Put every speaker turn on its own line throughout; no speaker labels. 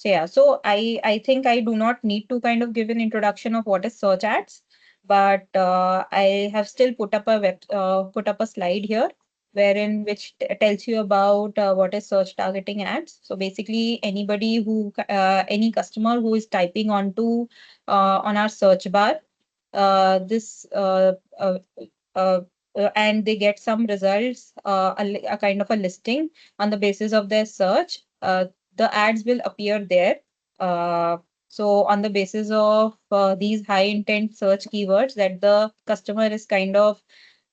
So yeah, so I think I do not need to kind of give an introduction of what is search ads, but I have still put up a slide here wherein which tells you about what is search targeting ads. So basically, any customer who is typing on our search bar, this uh, and they get some results, a kind of a listing on the basis of their search. The ads will appear there. Uh, so on the basis of these high intent search keywords that the customer is kind of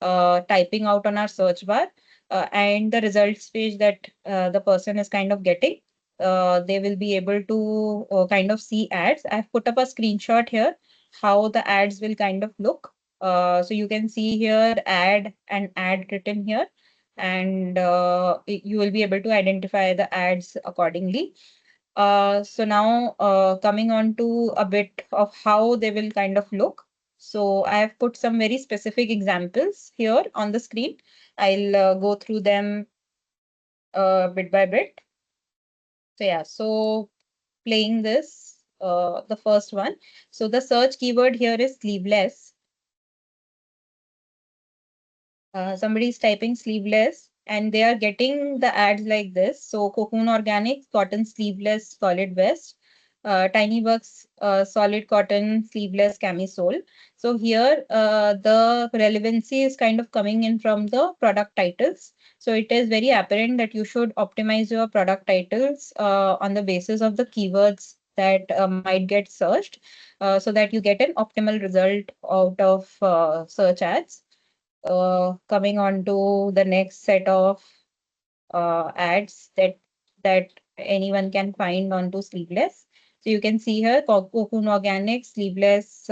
typing out on our search bar, and the results page that the person is kind of getting, they will be able to kind of see ads. I've put up a screenshot here how the ads will kind of look. So you can see here ad and ad written here, and you will be able to identify the ads accordingly. So now coming on to a bit of how they will kind of look. So I have put some very specific examples here on the screen. I'll go through them bit by bit. So yeah, so playing this, the first one. So the search keyword here is sleeveless. Somebody's typing sleeveless and they are getting the ads like this. So Cocoon Organics, cotton sleeveless solid vest, Tiny Bucks, solid cotton sleeveless camisole. So here the relevancy is kind of coming in from the product titles. So it is very apparent that you should optimize your product titles on the basis of the keywords that might get searched, so that you get an optimal result out of search ads. Coming on to the next set of ads that anyone can find onto sleeveless. So you can see here Cocoon Organic sleeveless.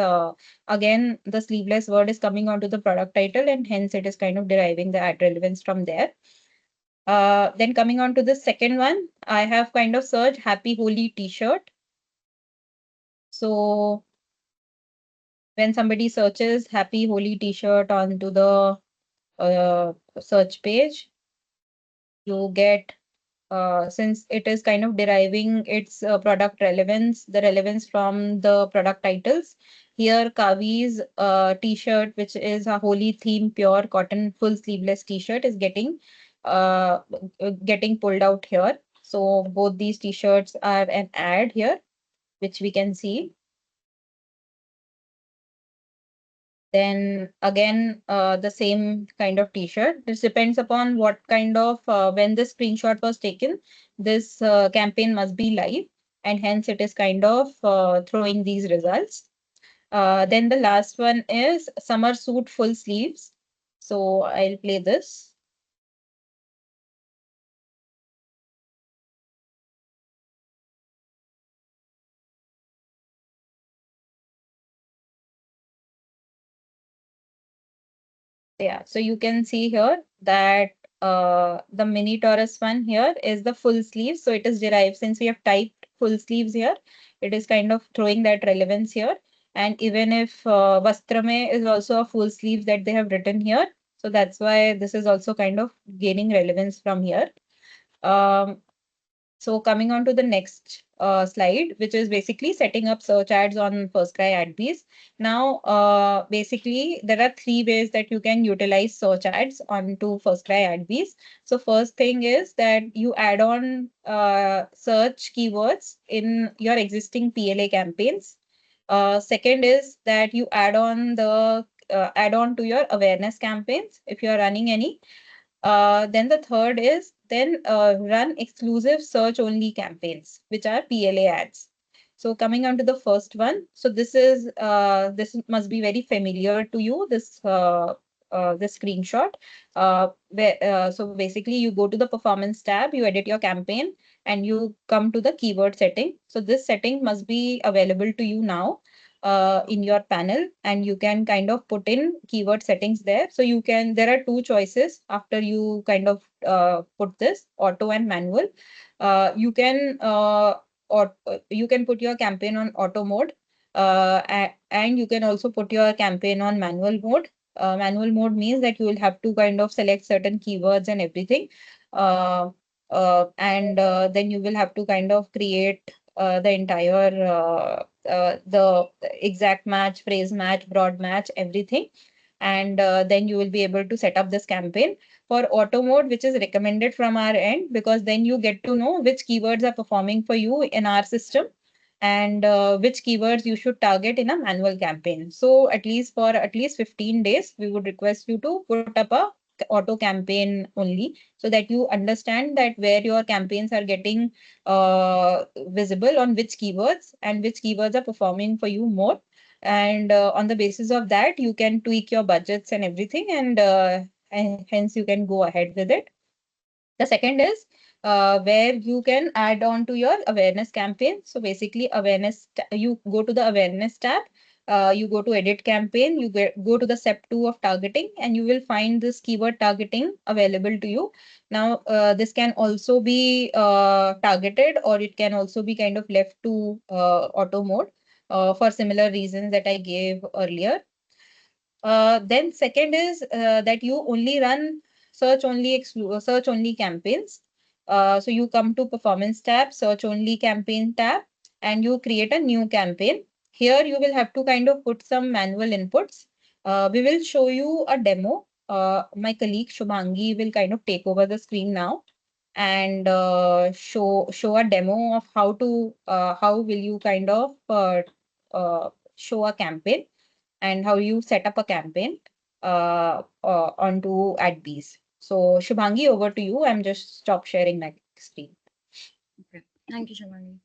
Again, the sleeveless word is coming onto the product title, and hence it is kind of deriving the ad relevance from there. Then coming on to the second one, I have kind of searched Happy Holi T-shirt. So when somebody searches Happy Holi T-shirt onto the search page, you get, since it is kind of deriving its product relevance, the relevance from the product titles. Here, Kavi's t-shirt, which is a holy theme pure cotton full sleeveless t-shirt, is uh, getting pulled out here. So both these t-shirts are an ad here, which we can see. Then again, the same kind of t-shirt. This depends upon what kind of, when the screenshot was taken, this campaign must be live, and hence it is kind of throwing these results. Then the last one is summer suit full sleeves. So I'll play this. Yeah, so you can see here that the mini Taurus one here is the full sleeve. So it is derived, since we have typed full sleeves here, it is kind of throwing that relevance here. And even if Vastrame is also a full sleeve that they have written here, so that's why this is also kind of gaining relevance from here. Um, so coming on to the next slide, which is basically setting up search ads on FirstCry ADBees. Now, basically, there are three ways that you can utilize search ads onto FirstCry ADBees. So first thing is that you add on search keywords in your existing PLA campaigns. Second is that you add on to your awareness campaigns if you are running any. Then the third is then run exclusive search only campaigns, which are PLA ads. So coming on to the first one, so this must be very familiar to you. This screenshot, so basically you go to the performance tab, you edit your campaign, and you come to the keyword setting. So this setting must be available to you now in your panel, and you can kind of put in keyword settings there. So there are two choices after you kind of put this auto and manual. Or you can put your campaign on auto mode, and you can also put your campaign on manual mode. Manual mode means that you will have to kind of select certain keywords and everything. And then you will have to kind of create the entire the exact match, phrase match, broad match, everything. And then you will be able to set up this campaign for auto mode, which is recommended from our end, because then you get to know which keywords are performing for you in our system, and which keywords you should target in a manual campaign. So at least for at least 15 days, we would request you to put up a auto campaign only, so that you understand that where your campaigns are getting visible on which keywords, and which keywords are performing for you more. And on the basis of that, you can tweak your budgets and everything, and hence you can go ahead with it. The second is where you can add on to your awareness campaign. So basically, you go to the awareness tab, you go to edit campaign, go to the step 2 of targeting, and you will find this keyword targeting available to you. Now, this can also be targeted, or it can also be kind of left to auto mode for similar reasons that I gave earlier. Then second is that you only run search only campaigns. So you come to performance tab, search only campaign tab, and you create a new campaign. Here you will have to kind of put some manual inputs. We will show you a demo. My colleague Shubhangi will kind of take over the screen now, and show a demo of how will you kind of show a campaign, and how you set up a campaign onto AdBees. So Shubhangi, over to you. I'm just stop sharing my screen.
Okay. Thank you, Shivani.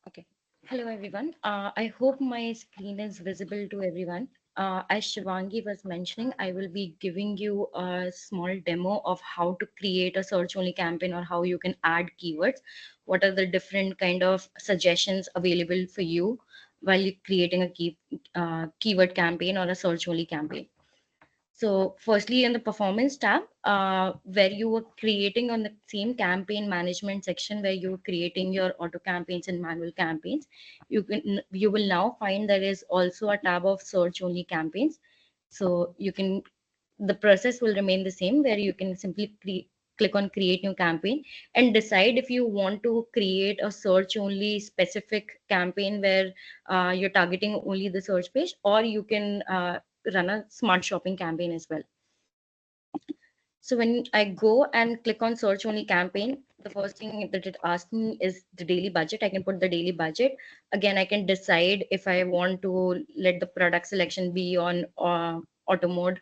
Okay. Hello, everyone. I hope my screen is visible to everyone. As Shivangi was mentioning, I will be giving you a small demo of how to create a search only campaign, or how you can add keywords. What are the different kind of suggestions available for you while you're creating a keyword campaign or a search only campaign. So firstly, in the performance tab, where you were creating on the same campaign management section where you were creating your auto campaigns and manual campaigns, you will now find there is also a tab of search only campaigns. So the process will remain the same, where you can simply click on create new campaign and decide if you want to create a search only specific campaign where you're targeting only the search page, or you can run a smart shopping campaign as well. So when I go and click on search only campaign, the first thing that it asks me is the daily budget. I can put the daily budget. Again, I can decide if I want to let the product selection be on auto mode,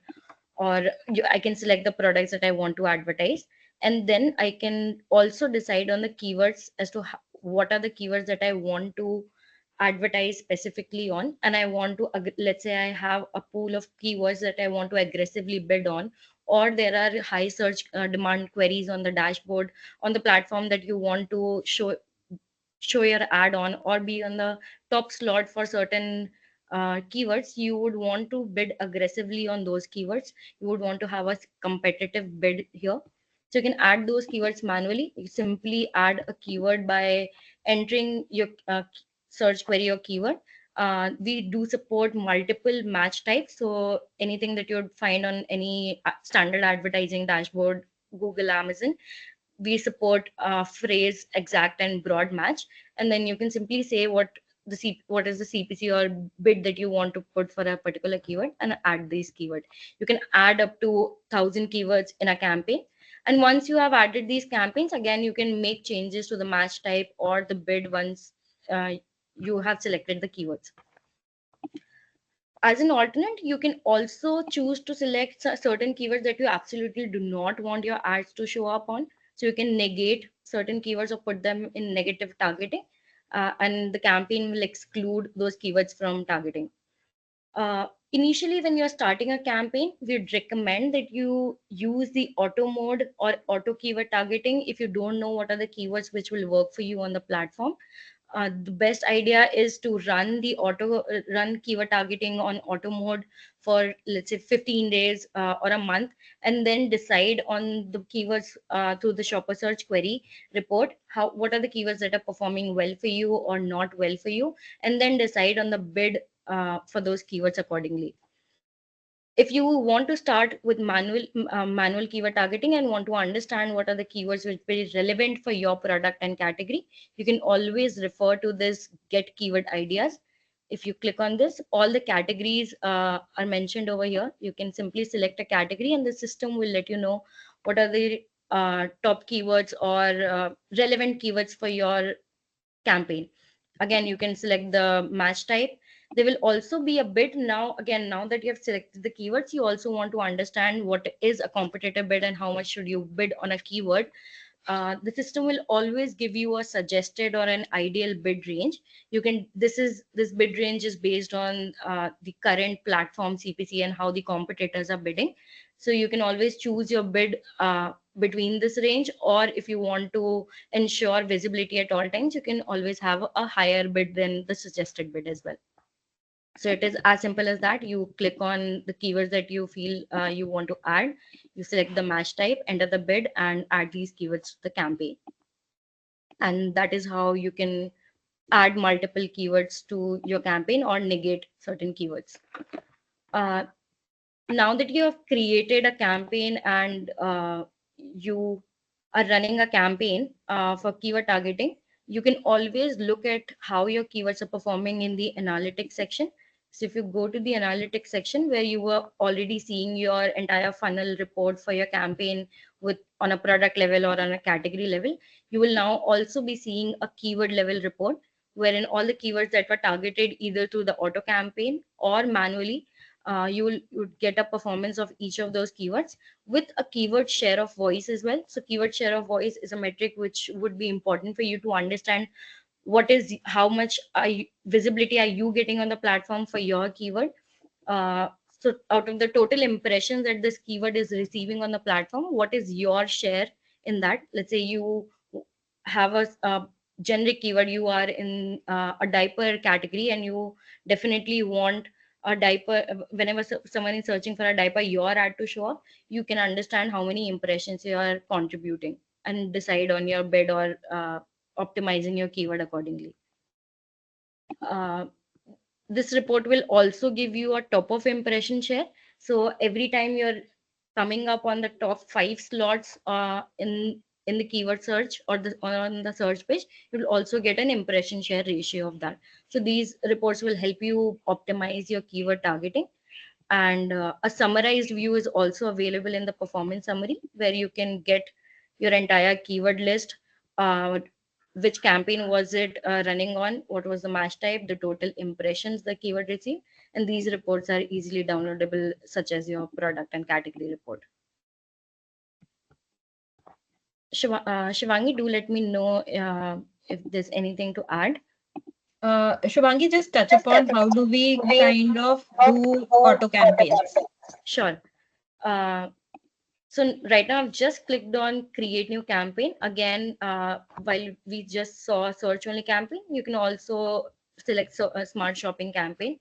or I can select the products that I want to advertise. And then I can also decide on the keywords as to what are the keywords that I want to advertise specifically on. And I want to, let's say I have a pool of keywords that I want to aggressively bid on, or there are high search demand queries on the dashboard on the platform that you want to show your ad on, or be on the top slot for certain keywords. You would want to bid aggressively on those keywords. You would want to have a competitive bid here. So you can add those keywords manually. You simply add a keyword by entering your search query or keyword. We do support multiple match types. So anything that you'd find on any standard advertising dashboard, Google, Amazon, we support phrase, exact, and broad match. And then you can simply say what is the CPC or bid that you want to put for a particular keyword, and add these keyword. You can add up to 1,000 keywords in a campaign. And once you have added these campaigns, again you can make changes to the match type or the bid once uh, you have selected the keywords. As an alternate, you can also choose to select certain keywords that you absolutely do not want your ads to show up on. So you can negate certain keywords or put them in negative targeting, and the campaign will exclude those keywords from targeting. Initially, when you're starting a campaign, we'd recommend that you use the auto mode or auto keyword targeting if you don't know what are the keywords which will work for you on the platform. The best idea is to run keyword targeting on auto mode for, let's say, 15 days or a month, and then decide on the keywords through the shopper search query report, how what are the keywords that are performing well for you or not well for you, and then decide on the bid for those keywords accordingly. If you want to start with manual keyword targeting and want to understand what are the keywords which will be relevant for your product and category, you can always refer to this get keyword ideas. If you click on this, all the categories are mentioned over here. You can simply select a category and the system will let you know what are the top keywords or relevant keywords for your campaign. Again, you can select the match type. There will also be a bid. Now again, now that you have selected the keywords, you also want to understand what is a competitor bid and how much should you bid on a keyword. The system will always give you a suggested or an ideal bid range. You can this bid range is based on the current platform CPC and how the competitors are bidding. So you can always choose your bid between this range, or if you want to ensure visibility at all times, you can always have a higher bid than the suggested bid as well. So it is as simple as that. You click on the keywords that you feel you want to add, you select the match type, enter the bid, and add these keywords to the campaign. And that is how you can add multiple keywords to your campaign or negate certain keywords. Uh, Now that you have created a campaign and you are running a campaign for keyword targeting, you can always look at how your keywords are performing in the analytics section. So if you go to the analytics section where you were already seeing your entire funnel report for your campaign with on a product level or on a category level, you will now also be seeing a keyword level report wherein all the keywords that were targeted either through the auto campaign or manually, you would get a performance of each of those keywords with a keyword share of voice as well. So keyword share of voice is a metric which would be important for you to understand what is how much visibility are you getting on the platform for your keyword. So out of the total impressions that this keyword is receiving on the platform, what is your share in that? Let's say you have a generic keyword, you are in a diaper category and you definitely want a diaper. Whenever someone is searching for a diaper, your ad to show up, you can understand how many impressions you are contributing and decide on your bid or optimizing your keyword accordingly. uh, this report will also give you a top of impression share. So every time you're coming up on the top 5 slots in the keyword search or on the search page, you'll also get an impression share ratio of that. So these reports will help you optimize your keyword targeting. And a summarized view is also available in the performance summary where you can get your entire keyword list, uh, which campaign was it running on, what was the match type, the total impressions the keyword received, and these reports are easily downloadable, such as your product and category report. Shivangi, do let me know if there's anything to add.
Shubhangi, just touch upon how do we kind of do auto campaigns?
Sure. uh, So right now I've just clicked on create new campaign. Again, while we just saw search only campaign, you can also select a smart shopping campaign.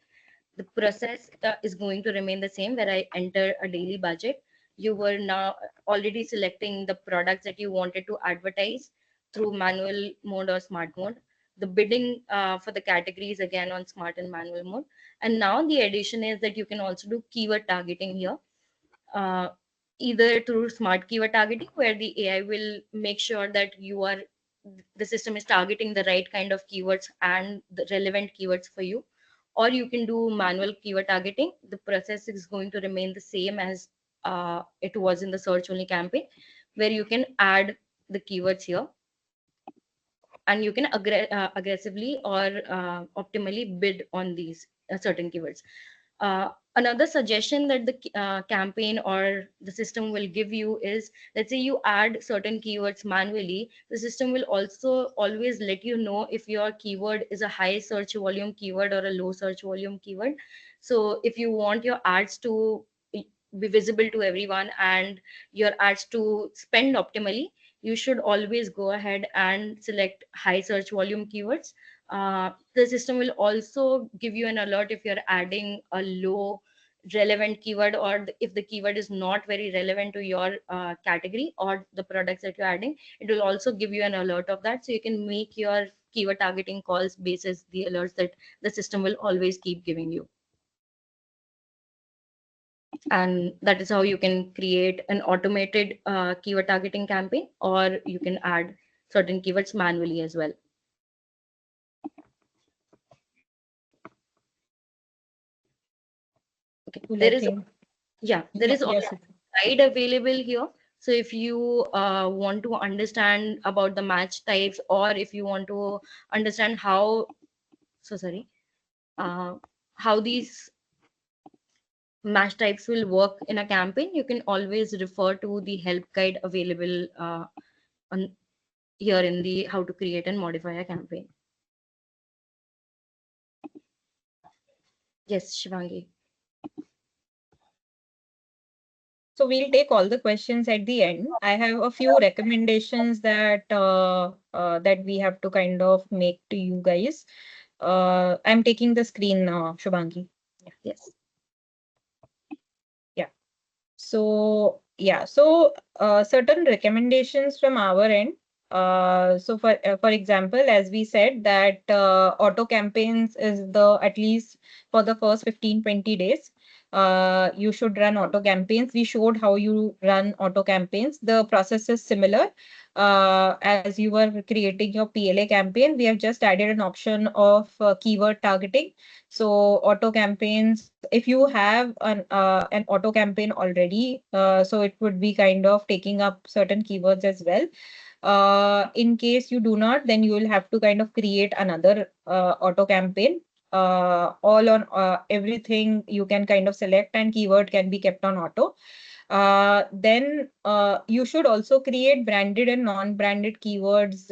The process is going to remain the same where I enter a daily budget. You were now already selecting the products that you wanted to advertise through manual mode or smart mode. The bidding for the categories again on smart and manual mode. And now the addition is that you can also do keyword targeting here, uh, either through smart keyword targeting, where the AI will make sure that the system is targeting the right kind of keywords and the relevant keywords for you, or you can do manual keyword targeting. The process is going to remain the same as it was in the search only campaign, where you can add the keywords here and you can aggressively or optimally bid on these certain keywords. Another suggestion that the campaign or the system will give you is, let's say you add certain keywords manually, the system will also always let you know if your keyword is a high search volume keyword or a low search volume keyword. So if you want your ads to be visible to everyone and your ads to spend optimally, you should always go ahead and select high search volume keywords. The system will also give you an alert if you're adding a low relevant keyword, or if the keyword is not very relevant to your category or the products that you're adding. It will also give you an alert of that, so you can make your keyword targeting calls basis the alerts that the system will always keep giving you. And that is how you can create an automated keyword targeting campaign, or you can add certain keywords manually as well. Okay,
Cool, I
there is,
think.
yeah, there
Yeah,
is also
yes.
a guide available here. So if you want to understand about the match types, or if you want to understand how, so sorry, uh, how these match types will work in a campaign, you can always refer to the help guide available on here in the how to create and modify a campaign. Yes, Shivangi.
So we'll take all the questions at the end. I have a few recommendations that we have to kind of make to you guys. I'm taking the screen now, Shubhangi.
Yes.
Yeah. Certain recommendations from our end. For example, as we said that auto campaigns is the at least for the first 15-20 days. You should run auto campaigns. We showed how you run auto campaigns. The process is similar. As you were creating your PLA campaign, we have just added an option of keyword targeting. So auto campaigns, if you have an auto campaign already, so it would be kind of taking up certain keywords as well. In case you do not, then you will have to kind of create another auto campaign. All on everything you can kind of select, and keyword can be kept on auto. Then you should also create branded and non-branded keywords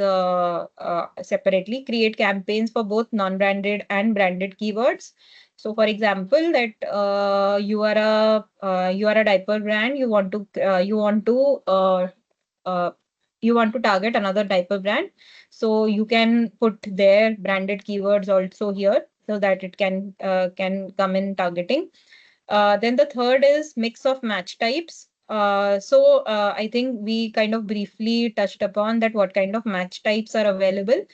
separately. Create campaigns for both non-branded and branded keywords. So, for example, that you are a diaper brand. Uh, you want to target another diaper brand. So you can put their branded keywords also here so that it can come in targeting. Then the third is mix of match types. I think we kind of briefly touched upon that what kind of match types are available,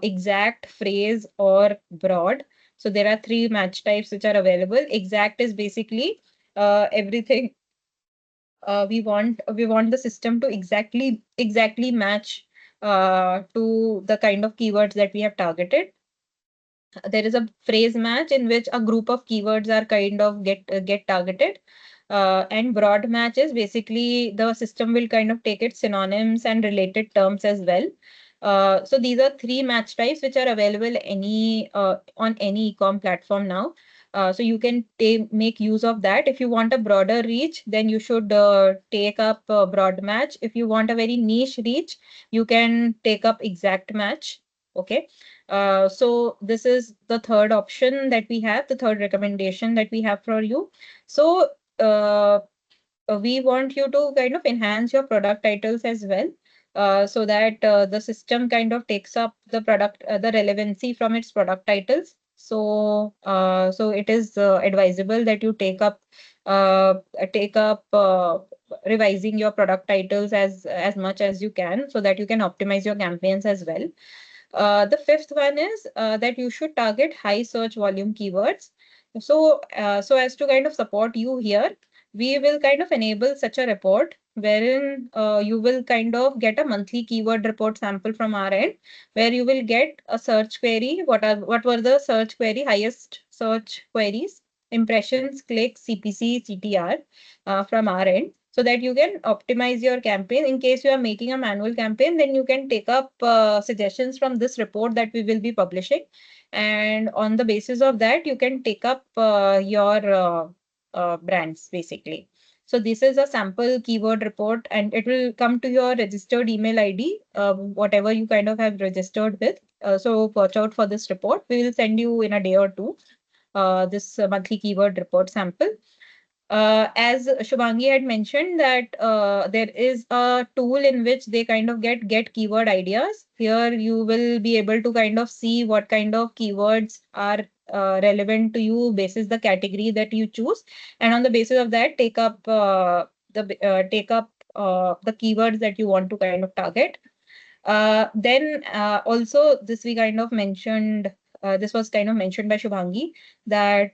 exact, phrase, or broad. So there are three match types which are available. Exact is basically everything. We want the system to exactly match to the kind of keywords that we have targeted. There is a phrase match in which a group of keywords are kind of get targeted. And broad match is basically the system will kind of take its synonyms and related terms as well. So these are three match types which are available on any e-com platform now. So you can make use of that. If you want a broader reach, then you should take up broad match. If you want a very niche reach, you can take up exact match. Okay. So this is the third option that we have, the third recommendation that we have for you. So we want you to kind of enhance your product titles as well, so that the system kind of takes up the relevancy from its product titles. So it is advisable that you uh, take up revising your product titles as much as you can, so that you can optimize your campaigns as well. The fifth one is that you should target high search volume keywords. So as to kind of support you here, we will kind of enable such a report wherein you will kind of get a monthly keyword report sample from our end, where you will get a search query. What were the search query, highest search queries, impressions, clicks, CPC, CTR from our end, so that you can optimize your campaign. In case you are making a manual campaign, then you can take up suggestions from this report that we will be publishing. And on the basis of that, you can take up your brands basically. So this is a sample keyword report, and it will come to your registered email ID, whatever you kind of have registered with. So watch out for this report. We will send you in a day or two this monthly keyword report sample. as Shubhangi had mentioned that there is a tool in which they kind of get keyword ideas. Here you will be able to kind of see what kind of keywords are relevant to you basis the category that you choose, and on the basis of that take up the keywords that you want to kind of target. Then also this we kind of mentioned, this was kind of mentioned by Shubhangi, that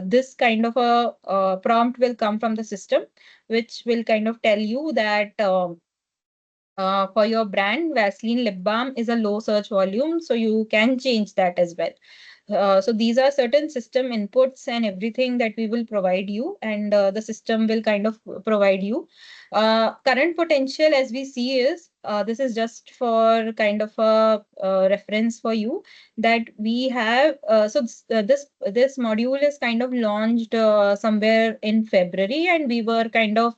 this kind of a prompt will come from the system, which will kind of tell you that for your brand, Vaseline lip balm is a low search volume, so you can change that as well. So these are certain system inputs and everything that we will provide you, and the system will kind of provide you. Current potential, as we see, is this is just for kind of a reference for you that we have. This module is kind of launched somewhere in February, and we were kind of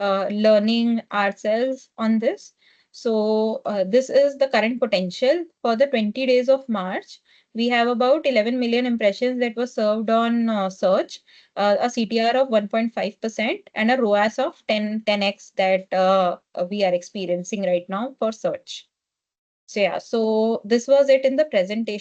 learning ourselves on this. So this is the current potential for the 20 days of March. We have about 11 million impressions that were served on search, a CTR of 1.5%, and a ROAS of 10x that we are experiencing right now for search. So yeah, so this was it in the presentation.